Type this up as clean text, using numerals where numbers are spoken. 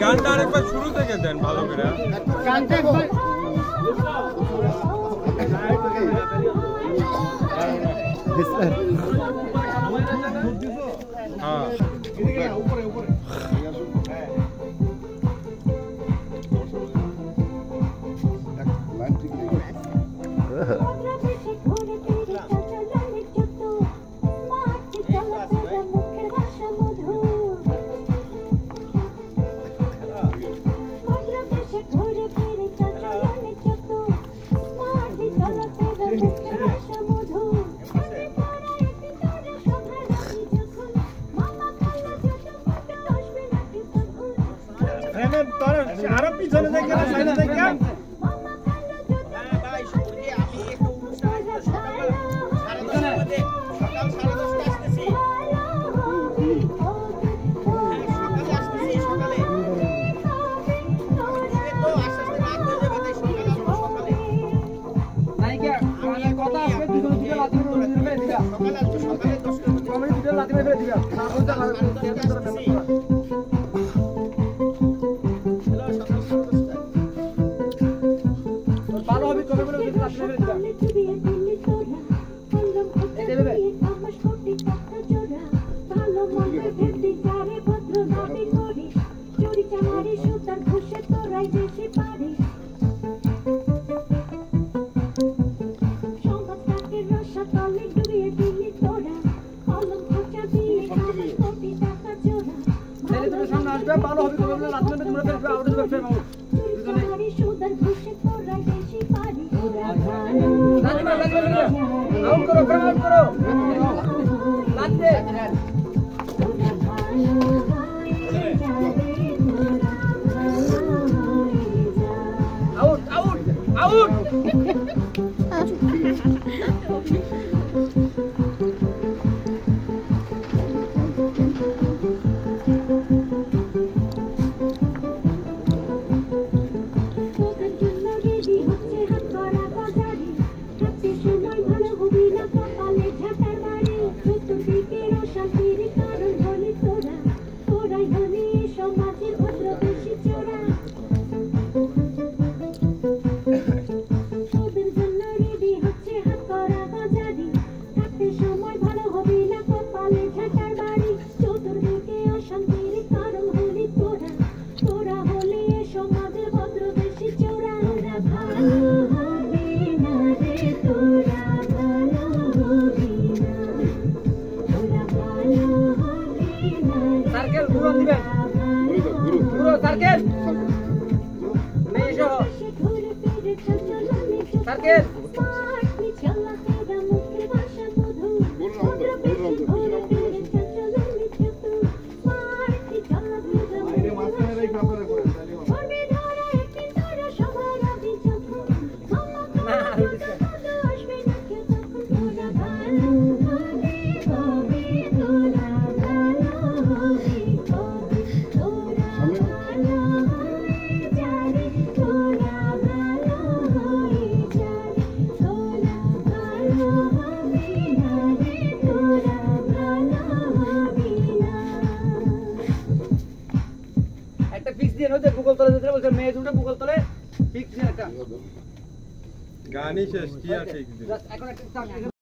গানটা আরেকবার শুরু থেকে দেন ভালো করে। গানটা একবার আরো পিছনে দেখে না সাইডে দেখে ভালো হবে তোমরা লাস্ট মিনিটে তোমরা ফেলবে আউট হবে ফেলবে দুজনে সুন্দর খুশি তোরাই বেশি পারি আউট করো আউট করো লাগবে আউট আউট আউট সার্কেল পুরো দিবেন পুরো সার্কেল নেই সহ সার্কেল গানই শেষ কি আছে?